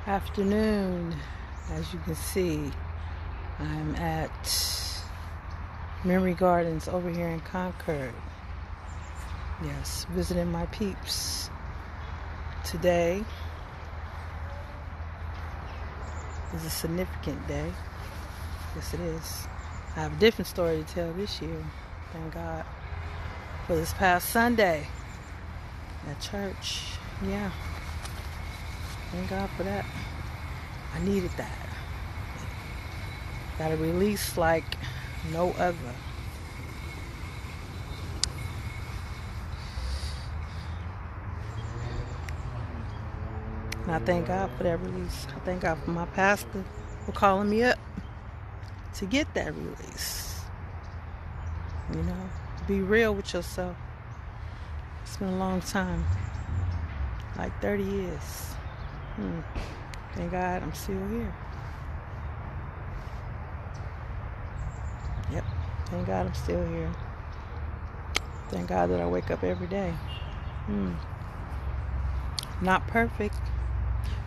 Afternoon. As you can see, I'm at Memory Gardens over here in Concord. Yes, visiting my peeps. Today is a significant day. Yes, it is. I have a different story to tell this year. Thank God for this past Sunday at church. Yeah. Thank God for that. I needed that. Got a release like no other. And I thank God for that release. I thank God for my pastor for calling me up to get that release. You know, be real with yourself. It's been a long time. Like 30 years. Thank God I'm still here. Yep. Thank God I'm still here. Thank God that I wake up every day. Not perfect.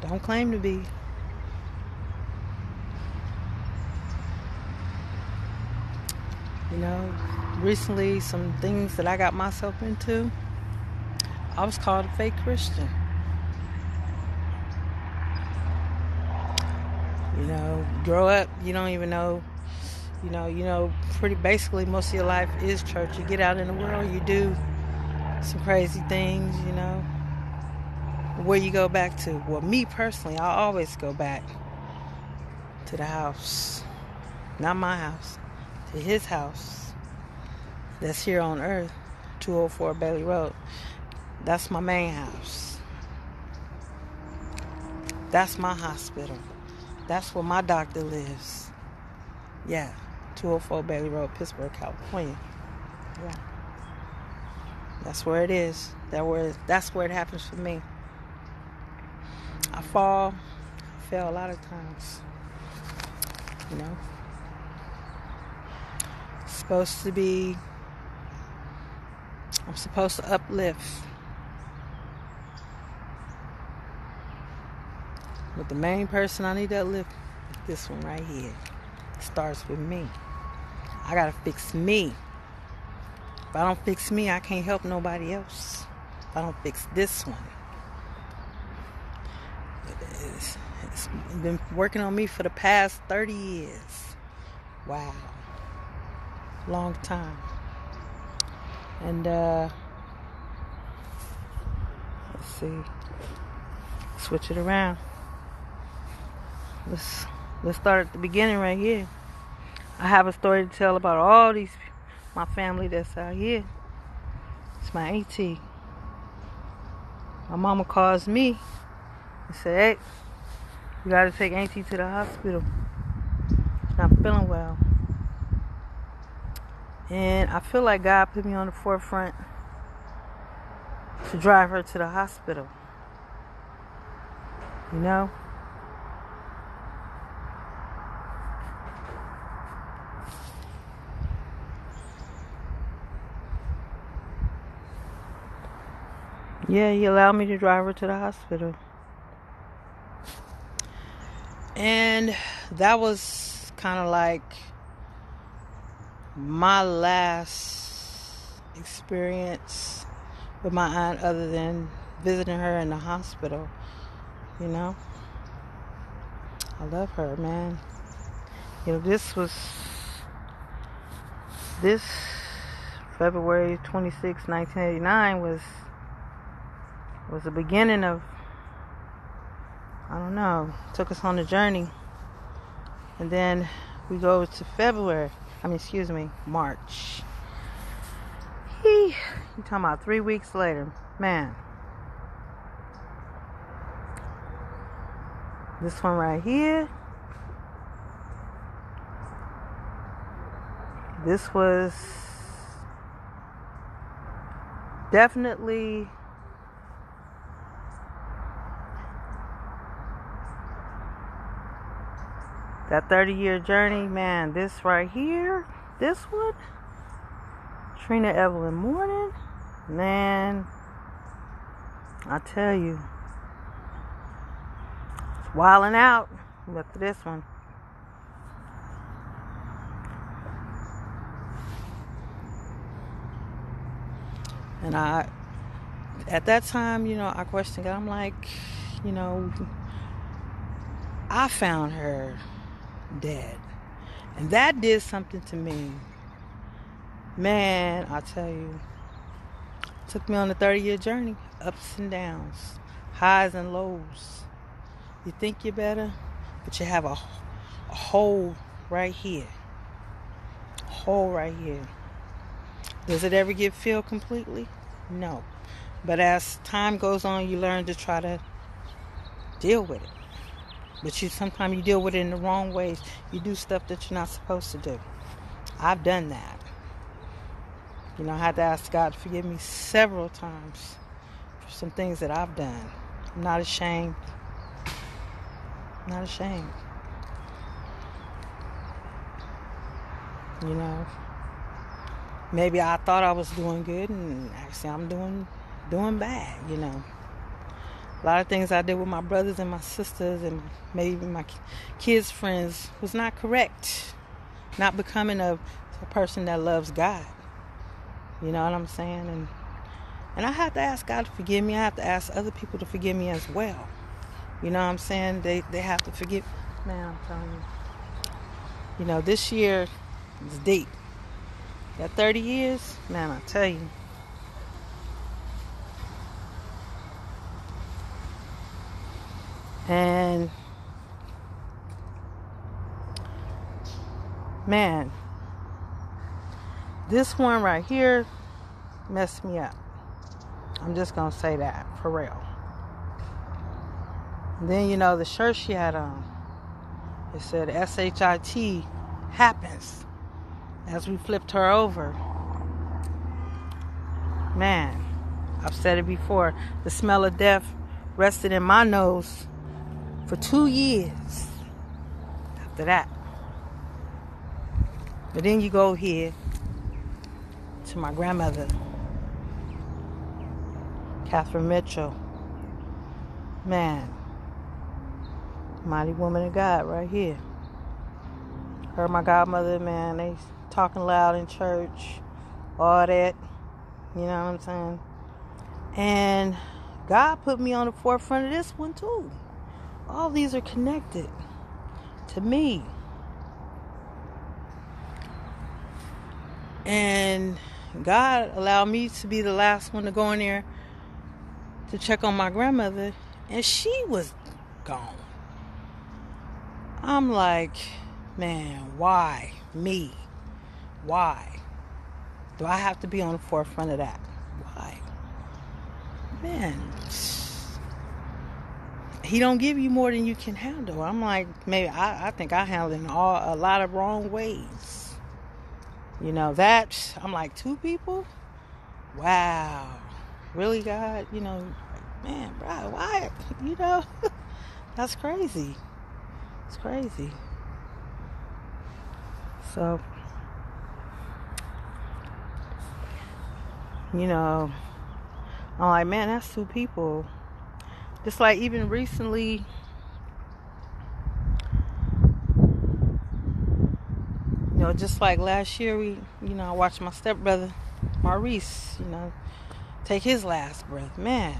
Don't claim to be. You know, recently some things that I got myself into, I was called a fake Christian. You know, grow up, you don't even know, pretty basically most of your life is church. You get out in the world, you do some crazy things, Where you go back to? Well, me personally, I always go back to the house. Not my house, to his house. That's here on earth, 204 Bailey Road. That's my main house. That's my hospital. That's where my doctor lives. Yeah, 204 Bailey Road, Pittsburgh, California. Yeah. That's where it is. That's where it happens for me. I fell a lot of times. I'm supposed to uplift. But the main person I need to uplift is this one right here. It starts with me. I gotta fix me. If I don't fix me, I can't help nobody else. If I don't fix this one. It's been working on me for the past 30 years. Wow. Long time. And let's see. Switch it around. Let's start at the beginning right here. I have a story to tell about all my family that's out here. It's my auntie. My mama calls me and said, "Hey, you gotta take auntie to the hospital. She's not feeling well." And I feel like God put me on the forefront to drive her to the hospital. Yeah, he allowed me to drive her to the hospital. And that was kind of like my last experience with my aunt other than visiting her in the hospital. I love her, man. This February 26, 1989 was the beginning of, I don't know, took us on a journey. And then we go to March. You're talking about 3 weeks later. Man. This one right here. This was definitely that 30-year journey, man. This right here, this one, Trina Evelyn Morning, man, I tell you, Wilding out. Look at this one. And at that time, I questioned God. I'm like, I found her dead. And that did something to me. Man, I tell you, it took me on a 30-year journey. Ups and downs, highs and lows. You think you're better, but you have a hole right here. A hole right here. Does it ever get filled completely? No. But as time goes on, you learn to try to deal with it. But sometimes you deal with it in the wrong ways. You do stuff that you're not supposed to do. I've done that. I had to ask God to forgive me several times for some things that I've done. I'm not ashamed. Not ashamed. Maybe I thought I was doing good, and actually I'm doing bad. A lot of things I did with my brothers and my sisters and maybe my kids' friends was not correct. Not becoming of a person that loves God. You know what I'm saying? And I have to ask God to forgive me. I have to ask other people to forgive me as well. You know what I'm saying? They have to forgive. Man, I'm telling you. This year is deep. That 30 years, man, I tell you. And man, this one right here messed me up. I'm just gonna say that for real. And then the shirt she had on, it said SHIT happens. As we flipped her over, man, I've said it before, the smell of death rested in my nose for 2 years after that. But then you go here to my grandmother, Catherine Mitchell. Man, mighty woman of God right here. Her and my godmother, man, they talking loud in church, all that. You know what I'm saying? And God put me on the forefront of this one too. All these are connected to me. And God allowed me to be the last one to go in there to check on my grandmother, and she was gone. I'm like, man, why me? Why do I have to be on the forefront of that? Why? Man, he don't give you more than you can handle. I'm like, maybe I think I handled it in a lot of wrong ways. That I'm like, 2 people? Wow. Really, God? Man, bro, why? That's crazy. It's crazy. So, I'm like, man, that's 2 people. Just like even recently, just like last year, I watched my stepbrother, Maurice, take his last breath. Man,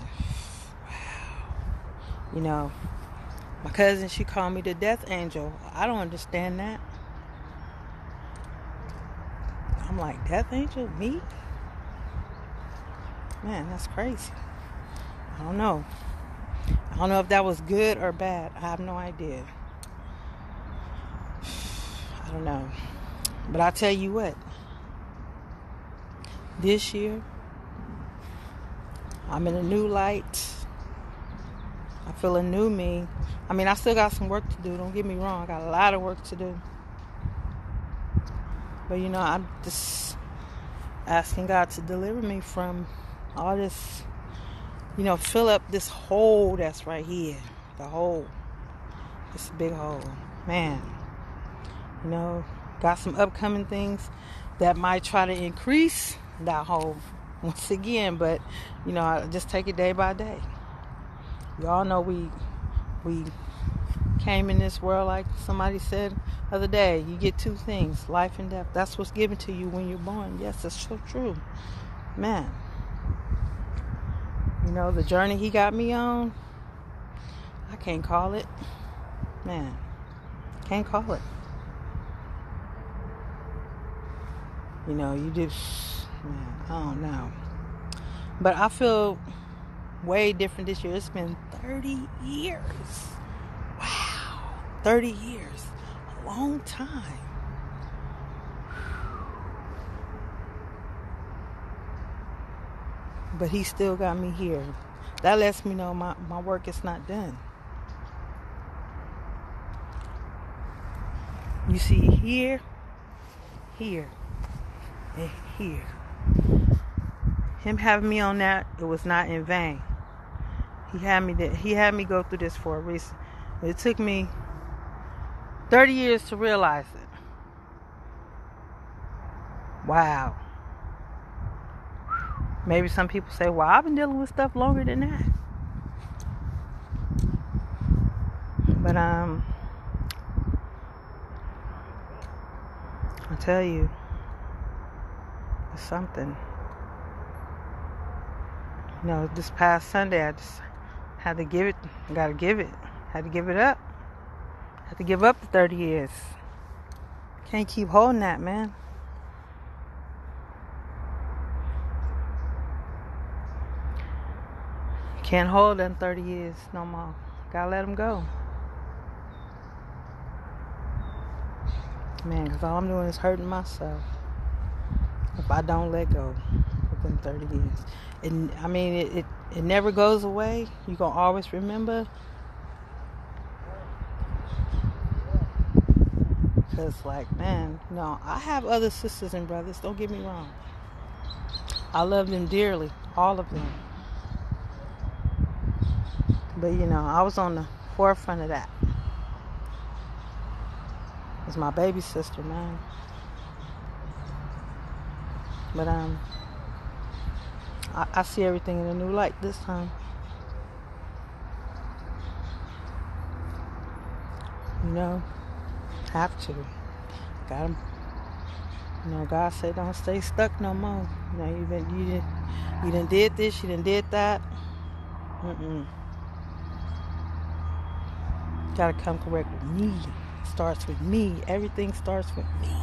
wow. My cousin, she called me the death angel. I don't understand that. I'm like, death angel? Me? Man, that's crazy. I don't know. I don't know if that was good or bad. I have no idea. I don't know. But I tell you what. This year, I'm in a new light. I feel a new me. I mean, I still got some work to do. Don't get me wrong. I got a lot of work to do. But, I'm just asking God to deliver me from all this, fill up this hole that's right here. The hole. This big hole. Man. Got some upcoming things that might try to increase that hole once again. But, I just take it day by day. You all know we came in this world, like somebody said the other day, you get two things, life and death. That's what's given to you when you're born. Yes, that's so true. Man, you know, the journey he got me on, I can't call it. Man, can't call it. You know, you just, man, I don't know. But I feel way different this year. It's been 30 years. Wow. 30 years. A long time. But he still got me here. That lets me know my work is not done. You see, here, and here. Him having me on that, it was not in vain. He had me go through this for a reason. It took me 30 years to realize it. Wow. Maybe some people say, well, I've been dealing with stuff longer than that. But I tell you, it's something. You know, this past Sunday, I just had to give it. Got to give it. Had to give it up. Had to give up the 30 years. Can't keep holding that, man. Can't hold them 30 years no more. Gotta let them go. Man, because all I'm doing is hurting myself if I don't let go within 30 years. And I mean, it never goes away. You're going to always remember. Because, like, man, no, I have other sisters and brothers. Don't get me wrong. I love them dearly. All of them. But, you know, I was on the forefront of that. It was my baby sister, man. But, I see everything in a new light this time. You know, have to. Got him. You know, God said, don't stay stuck no more. You know, you done did this, you done did that. Gotta come correct with me. Starts with me. Everything starts with me.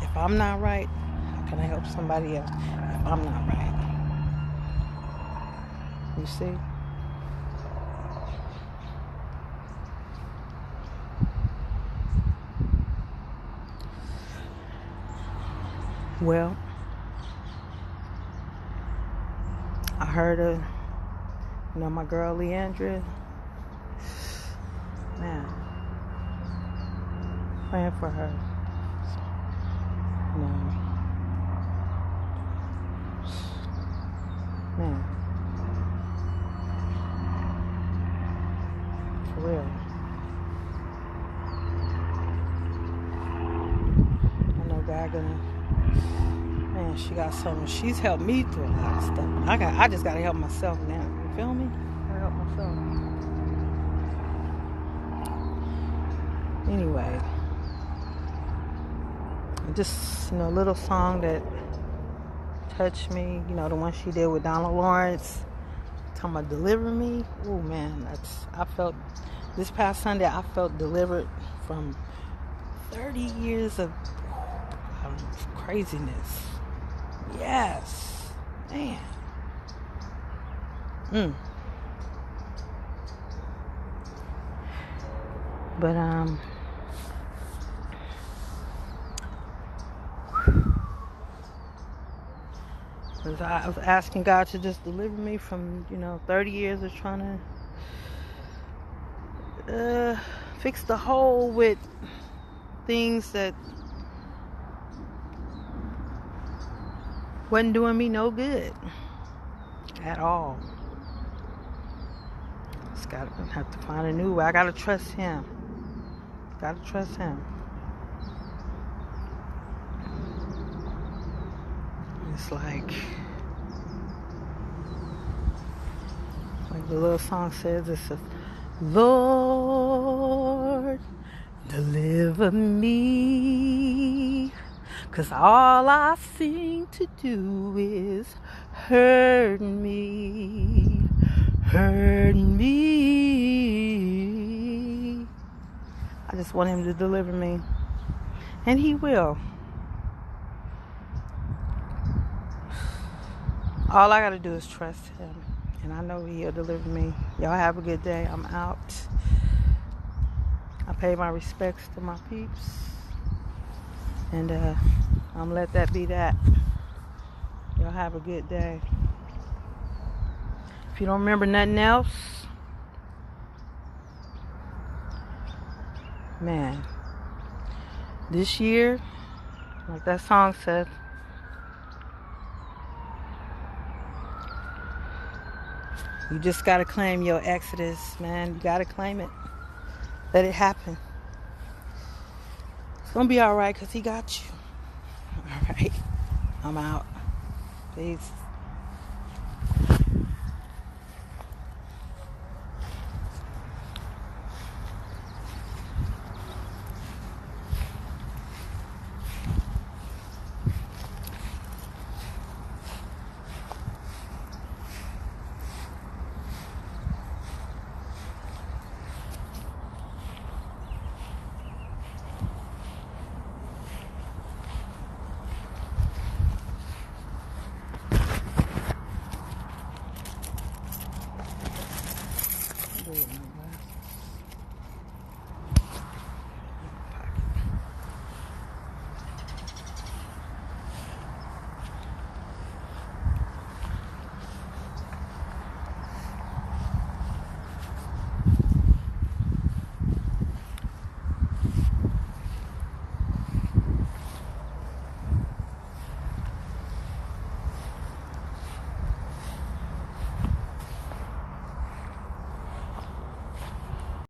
If I'm not right, how can I help somebody else if I'm not right? You see? Well, I heard of, you know, my girl Leandra. Man, praying for her. You know, man, for real. I know God gonna. Man, she got something. She's helped me through a lot of stuff. I just gotta help myself now. You feel me? I gotta help myself. Anyway, just, you know, a little song that touched me. You know, the one she did with Donald Lawrence, talking about deliver me. Oh man, I felt this past Sunday. I felt delivered from 30 years of craziness. Yes, man. But I was asking God to just deliver me from, you know, 30 years of trying to fix the hole with things that wasn't doing me no good at all. Just gotta have to find a new way. I gotta trust Him. Gotta trust Him. It's like the little song says, it says, Lord, deliver me. 'Cause all I seem to do is hurt me. Hurt me. I just want him to deliver me. And he will. All I gotta do is trust him. And I know he'll deliver me. Y'all have a good day. I'm out. I pay my respects to my peeps. And I'm gonna let that be that. Y'all have a good day. If you don't remember nothing else, man, this year, like that song said, you just gotta claim your exodus, man. You gotta claim it. Let it happen. It's gonna be alright, 'cause he got you. Alright. I'm out. Peace.